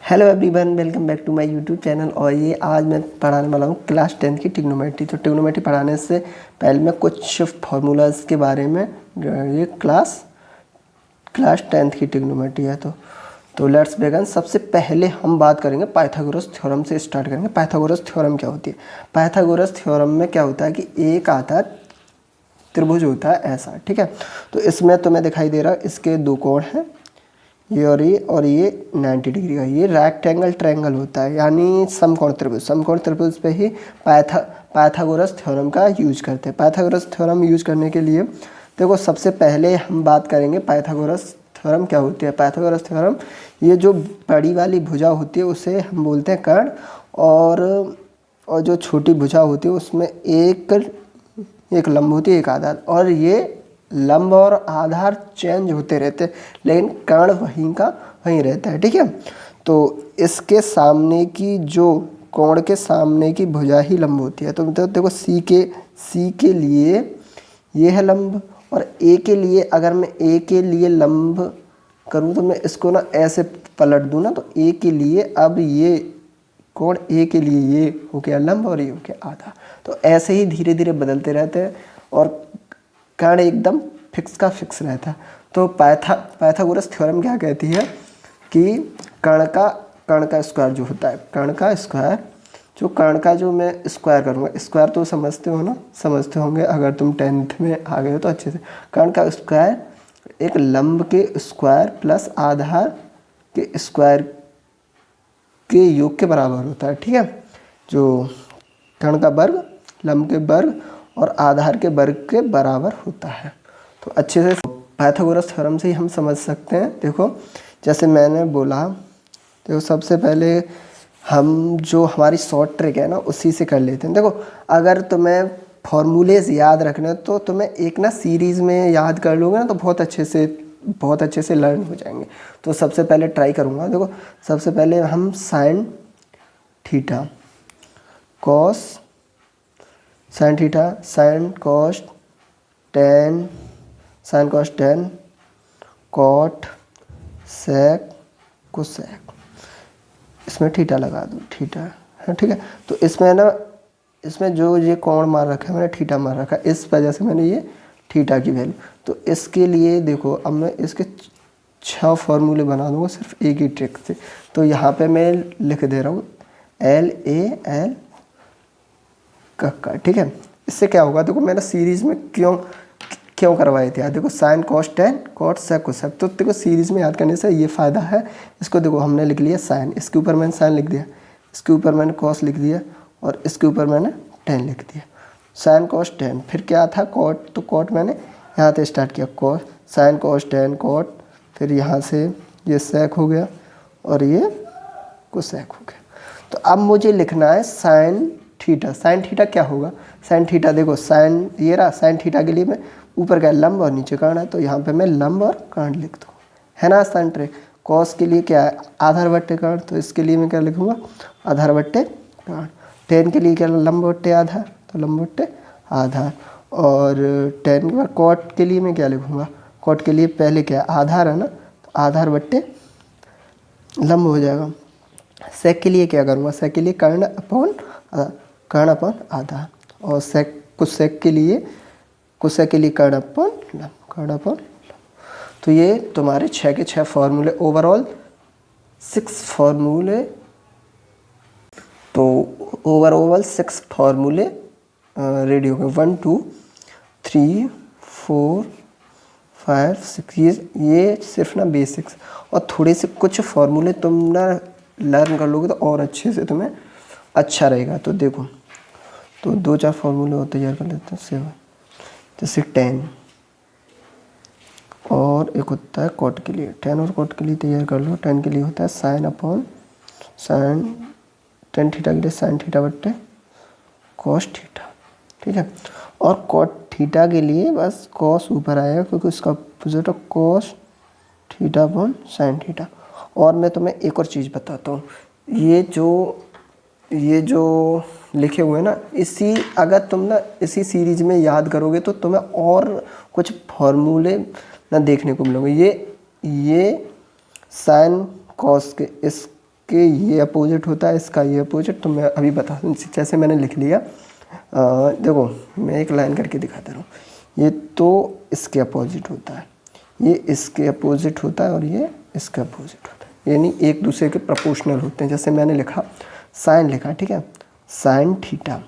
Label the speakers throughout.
Speaker 1: Hello everyone, welcome back to my YouTube channel. और ये आज मैं पढ़ाने वाला हूँ क्लास 10 की ट्रिग्नोमेट्री। तो ट्रिग्नोमेट्री पढ़ाने से पहले मैं कुछ फार्मूलाज के बारे में, ये क्लास 10th की ट्रिग्नोमेट्री है। तो लेट्स बिगिन। सबसे पहले हम बात करेंगे पाइथागोरस थ्योरम से स्टार्ट करेंगे। पाइथागोरस थ्योरम क्या होती है? पाइथागोरस थ्योरम में क्या होता है कि एक आता त्रिभुज होता है ऐसा, ठीक है। तो इसमें तुम्हें दिखाई दे रहा है इसके दो कोण हैं, ये और ये 90 डिग्री का। ये रेक्टेंगल ट्रायंगल होता है, यानी समकोण त्रिभुज। समकोण त्रिभुज पे ही पाइथागोरस थ्योरम का यूज करते हैं। पाइथागोरस थ्योरम यूज करने के लिए देखो, सबसे पहले हम बात करेंगे पाइथागोरस थ्योरम क्या होती है। पाइथागोरस थ्योरम, ये जो बड़ी वाली भुजा होती है उसे हम बोलते हैं कर्ण, और जो छोटी भुजा होती है उसमें एक लंब होती है, एक आधार। और ये लंब और आधार चेंज होते रहते हैं, लेकिन कर्ण वहीं का वहीं रहता है, ठीक है। तो इसके सामने की जो कोण के सामने की भुजा ही लंब होती है। तो देखो सी के लिए ये है लंब, और ए के लिए अगर मैं ए के लिए लंब करूँ तो मैं इसको ना ऐसे पलट दूँ ना, तो ए के लिए अब ये कोण ए के लिए ये हो गया लंब और ये हो गया आधा। तो ऐसे ही धीरे धीरे बदलते रहते हैं और कर्ण एकदम फिक्स का फिक्स रहता है। तो पाइथागोरस थ्योरम क्या कहती है कि कर्ण का स्क्वायर जो होता है, कर्ण का स्क्वायर, जो कर्ण का जो मैं स्क्वायर करूँगा, स्क्वायर तो समझते हो ना, समझते होंगे अगर तुम 10th में आ गए हो तो अच्छे से। कर्ण का स्क्वायर एक लंब के स्क्वायर प्लस आधार के स्क्वायर के योग के बराबर होता है, ठीक है। जो कर्ण का वर्ग लंब के वर्ग और आधार के वर्ग के बराबर होता है। तो अच्छे से पाइथागोरस थ्योरम से ही हम समझ सकते हैं। देखो जैसे मैंने बोला, देखो सबसे पहले हम जो हमारी शॉर्ट ट्रिक है ना उसी से कर लेते हैं। देखो अगर तुम्हें फॉर्मूलेज याद रखना तो तुम्हें एक ना सीरीज़ में याद कर लोगे ना तो बहुत अच्छे से लर्न हो जाएंगे। तो सबसे पहले ट्राई करूँगा। देखो सबसे पहले हम sine theta cos sine theta sine cos tan sine cos tan cot sec cosec, इसमें थीटा लगा दूँ, थीटा है, ठीक है। तो इसमें ना, इसमें जो ये कोण मार रखा है मैंने, थीटा मार रखा है, इस वजह से मैंने ये थीटा की वैल्यू। तो इसके लिए देखो अब मैं इसके 6 फॉर्मूले बना दूँगा सिर्फ एक ही ट्रिक से। तो यहाँ पे मैं लिख दे रहा हूँ LAL का, ठीक है। इससे क्या होगा, देखो मैंने सीरीज़ में क्यों करवाए थे। देखो sine cos tan cot sec cosec, तो देखो सीरीज़ में याद करने से ये फ़ायदा है। इसको देखो हमने लिख लिया साइन, इसके ऊपर मैंने साइन लिख दिया, इसके ऊपर मैंने कॉस लिख दिया और इसके ऊपर मैंने टेन लिख दिया। साइन कॉस टेन, फिर क्या था कॉट, तो कॉट मैंने यहाँ से स्टार्ट किया, cos sine cos tan cot, फिर यहाँ से ये सेक हो गया और ये कोसेक हो गया। तो अब मुझे लिखना है साइन थीटा। साइन थीटा क्या होगा, साइन थीटा देखो साइन ये रहा, साइन थीटा के लिए मैं ऊपर का लंब और नीचे कर्ण है, तो यहाँ पे मैं लंब और कर्ण लिख दूँ, है ना आसान ट्रिक। कॉस के लिए क्या है, आधार बट्टे कर्ण, तो इसके लिए मैं क्या लिखूँगा, आधार बट्टे कर्ण। टेन के लिए क्या, लंब बट्टे आधार, तो लंब बट्टे आधार। और टेन के बाद कॉट के लिए मैं क्या लिखूँगा, कॉट के लिए पहले क्या आधार है ना, तो आधार बट्टे लंब हो जाएगा। सेक के लिए क्या करूँगा, सेक के लिए कर्ण अपॉन आधार, और सेक के लिए कर्ण अपॉन लंब। तो ये तुम्हारे 6 के 6 फॉर्मूले, ओवरऑल 6 फॉर्मूले। तो ओवरऑल 6 फॉर्मूले रेडी हो गए, 1 2 3 4 5 6। ये सिर्फ ना बेसिक्स, और थोड़े से कुछ फॉर्मूले तुम ना लर्न कर लोगे तो और अच्छे से तुम्हें अच्छा रहेगा। तो देखो, तो 2-4 फॉर्मूले और तैयार कर लेते हैं। 7 जैसे 10, और एक होता है कॉट के लिए, 10 और कॉट के लिए तैयार कर लो। 10 के लिए होता है sine upon sine, tan theta के लिए साइन थीटा बट्टे कॉस थीटा, ठीक है। और कॉट थीटा के लिए बस कॉस ऊपर आएगा क्योंकि उसका अपोजिट है cos theta upon sine theta. और मैं तुम्हें एक और चीज़ बताता हूँ, ये जो लिखे हुए हैं ना, अगर तुम ना इसी सीरीज में याद करोगे तो तुम्हें और कुछ फॉर्मूले ना देखने को मिलेंगे। ये साइन कॉस के इसके ये अपोजिट होता है, इसका ये अपोजिट। तो मैं अभी बता दूँ, जैसे मैंने लिख लिया, देखो मैं एक लाइन करके दिखाता हूँ। ये तो इसके अपोजिट होता है, ये इसके अपोजिट होता है और ये इसके अपोजिट होता है, यानी एक दूसरे के प्रोपोर्शनल होते हैं। जैसे मैंने लिखा साइन लिखा, ठीक है, साइन थीटा,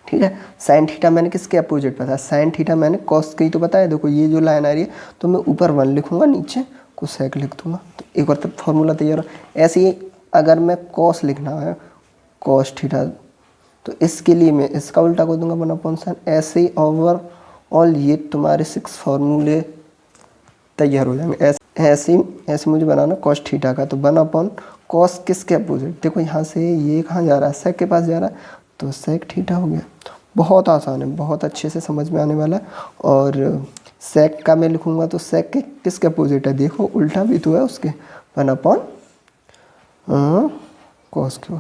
Speaker 1: ठीक है। साइन थीटा मैंने किसके अपोजिट बताया, साइन थीटा मैंने कॉस की तो बताया। देखो ये जो लाइन आ रही है तो मैं ऊपर 1 लिखूंगा, नीचे कोसेक लिख दूंगा, तो एक और तक फॉर्मूला तैयार हो। ऐसे ही अगर मैं कॉस लिखना है, कॉस थीटा, तो इसके लिए मैं इसका उल्टा कर दूंगा 1/sin। ऐसे ही ओवर ऑल ये तुम्हारे 6 फार्मूले तैयार हो जाएंगे। ऐसे मुझे बनाना कॉस थीटा का, तो 1/cos किसके अपोजिट, देखो यहाँ से ये कहाँ जा रहा है, सेक के पास जा रहा है, तो सेक थीटा हो गया। बहुत आसान है, बहुत अच्छे से समझ में आने वाला है। और सेक का मैं लिखूँगा तो सेक के किसके अपोजिट है, देखो उल्टा भी तो है उसके, 1/cos के।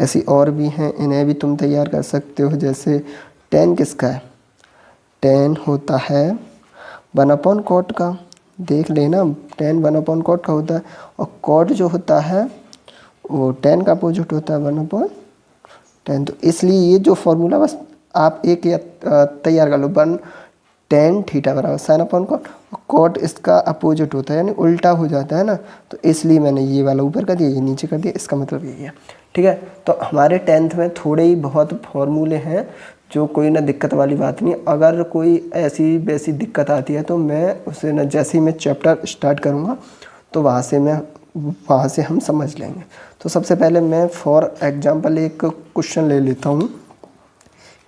Speaker 1: ऐसी और भी हैं, इन्हें भी तुम तैयार कर सकते हो। जैसे tan किसका है, tan होता है 1/cot का, देख लेना, tan 1/cot का होता है। और cot जो होता है वो tan का अपोजिट होता है 1/tan। तो इसलिए ये जो फॉर्मूला बस आप एक या तैयार कर लो, 1 tan थीटा बराबर sin/cot। cot इसका अपोजिट होता है, यानी उल्टा हो जाता है ना, तो इसलिए मैंने ये वाला ऊपर कर दिया, ये नीचे कर दिया, इसका मतलब यही है, ठीक है। तो हमारे 10th में थोड़े ही बहुत फॉर्मूले हैं, जो कोई ना दिक्कत वाली बात नहीं। अगर कोई ऐसी वैसी दिक्कत आती है तो मैं उसे ना, जैसे ही मैं चैप्टर स्टार्ट करूँगा तो वहाँ से हम समझ लेंगे। तो सबसे पहले मैं फॉर एग्जांपल एक क्वेश्चन ले लेता हूँ,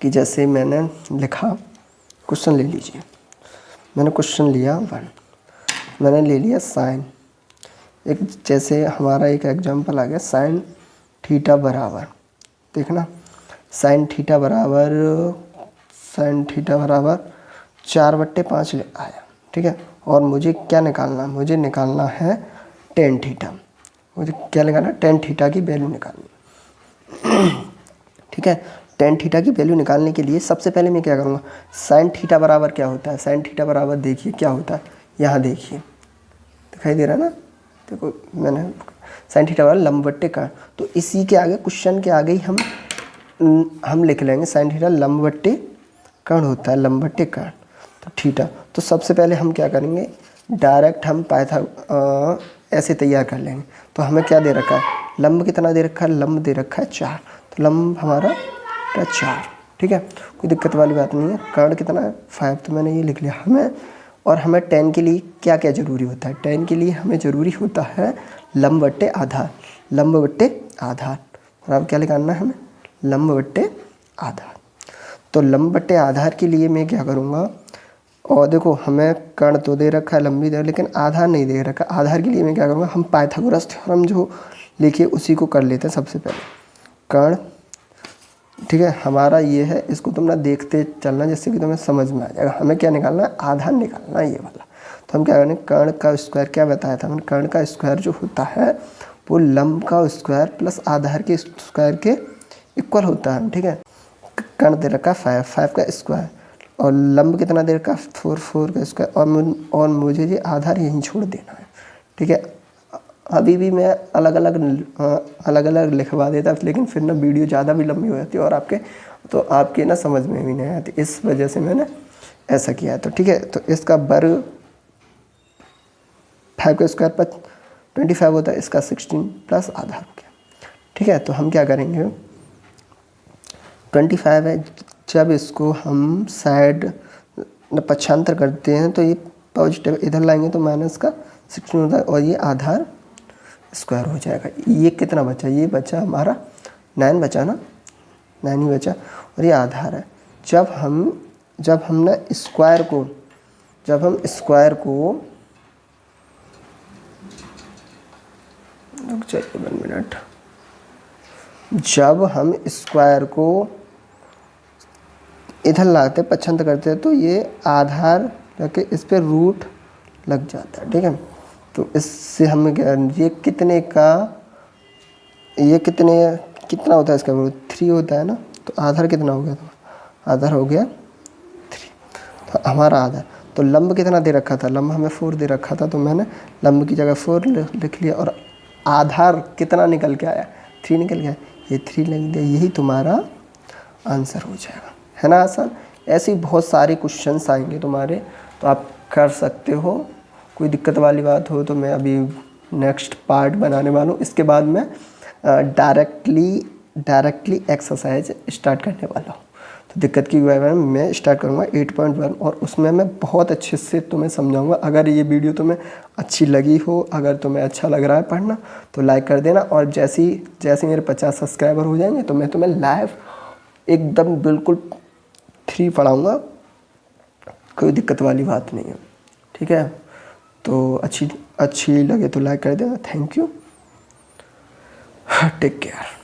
Speaker 1: कि जैसे मैंने लिखा, क्वेश्चन ले लीजिए, मैंने क्वेश्चन लिया 1, मैंने ले लिया साइन, एक जैसे हमारा एक एग्जांपल आ गया साइन थीटा बराबर, देखना साइन थीटा बराबर 4/5 आया, ठीक है। और मुझे क्या निकालना है, मुझे निकालना है tan थीटा, मुझे क्या निकालना है, tan थीटा की वैल्यू निकालनी, ठीक है। tan थीटा की वैल्यू निकालने के लिए सबसे पहले मैं क्या करूँगा, साइन थीटा बराबर क्या होता है, साइन थीटा बराबर देखिए क्या होता है, यहाँ देखिए दिखाई दे रहा है ना, देखो मैंने साइन थीटा बराबर लंबवट्टे का, तो इसी के आगे क्वेश्चन के आगे ही हम लिख लेंगे साइन थीटा लंबवट्टे कर्ण होता है, लंबवट्टे कर्ण, तो थीटा। तो सबसे पहले हम क्या करेंगे, डायरेक्ट हम ऐसे तैयार कर लेंगे। तो हमें क्या दे रखा है, लंब कितना दे रखा है, लंब दे रखा है 4, तो लंब हमारा 4, ठीक है, कोई दिक्कत वाली बात नहीं है। कर्ण कितना है 5, तो मैंने ये लिख लिया। हमें tan के लिए क्या क्या ज़रूरी होता है, tan के लिए हमें ज़रूरी होता है लंब बट्टे आधार, लंब बट्टे आधार। और अब क्या निकालना है हमें, लंब बट्टे आधार। तो लंब बट्टे आधार के लिए मैं क्या करूँगा, और देखो हमें कर्ण तो दे रखा है, लंबी दे, लेकिन आधार नहीं दे रखा। आधार के लिए मैं क्या करूँगा, हम पाइथागोरस थ्योरम जो लिखिए उसी को कर लेते हैं सबसे पहले। कर्ण, ठीक है, हमारा ये है, इसको तुम ना देखते चलना जिससे कि तुम्हें समझ में आ जाएगा। हमें क्या निकालना है, आधार निकालना है, ये वाला। तो हम क्या करेंगे, कर्ण का स्क्वायर क्या बताया था मैंने, कर्ण का स्क्वायर जो होता है वो लंब का स्क्वायर प्लस आधार के स्क्वायर के इक्वल होता है, ठीक है। कर्ण दे रखा 5 का स्क्वायर, और लंब कितना दे रखा 4 का स्क्वायर, और मुझे ये आधार यहीं छोड़ देना है, ठीक है। अभी भी मैं अलग अलग लिखवा देता, लेकिन फिर ना वीडियो ज़्यादा भी लंबी हो जाती है और आपके ना समझ में भी नहीं आती, इस वजह से मैंने ऐसा किया है। तो ठीक है, तो इसका वर्ग 5 का स्क्वायर पर 25 होता है, इसका 16 प्लस आधार हो गया, ठीक है। तो हम क्या करेंगे, 25 है, जब इसको हम साइड पक्षांतर करते हैं तो ये पॉजिटिव इधर लाएंगे तो माइनस का 16 होता है, और ये आधार स्क्वायर हो जाएगा। ये कितना बचा, ये बचा हमारा 9 बचा ना, 9 ही बचा, और ये आधार है। जब हम ना स्क्वायर को चलिए 1 मिनट, जब हम स्क्वायर को इधर लाते पक्षांतर करते हैं तो ये आधार रखे इस पर रूट लग जाता है, ठीक है। तो इससे हमें ये कितना होता है इसका रूट 3 होता है ना, तो आधार कितना हो गया, तो आधार हो गया 3, तो हमारा आधार। तो लंब कितना दे रखा था, लंब हमें 4 दे रखा था, तो मैंने लंब की जगह 4 लिख लिया, और आधार कितना निकल के आया, 3 निकल गया, ये 3 लग दिया, यही तुम्हारा आंसर हो जाएगा, है ना आसान। ऐसे ही बहुत सारे क्वेश्चंस आएंगे तुम्हारे, तो आप कर सकते हो। कोई दिक्कत वाली बात हो तो मैं अभी नेक्स्ट पार्ट बनाने वाला हूँ, इसके बाद मैं डायरेक्टली एक्सरसाइज स्टार्ट करने वाला हूँ। तो दिक्कत की वजह से मैं स्टार्ट करूँगा 8.1 और उसमें मैं बहुत अच्छे से तुम्हें समझाऊंगा। अगर ये वीडियो तुम्हें अच्छी लगी हो, अगर तुम्हें अच्छा लग रहा है पढ़ना, तो लाइक कर देना। और जैसे मेरे 50 सब्सक्राइबर हो जाएंगे तो मैं तुम्हें लाइव एकदम बिल्कुल फ्री पढ़ाऊँगा, कोई दिक्कत वाली बात नहीं है, ठीक है। तो अच्छी लगे तो लाइक कर देना। Thank you, take care.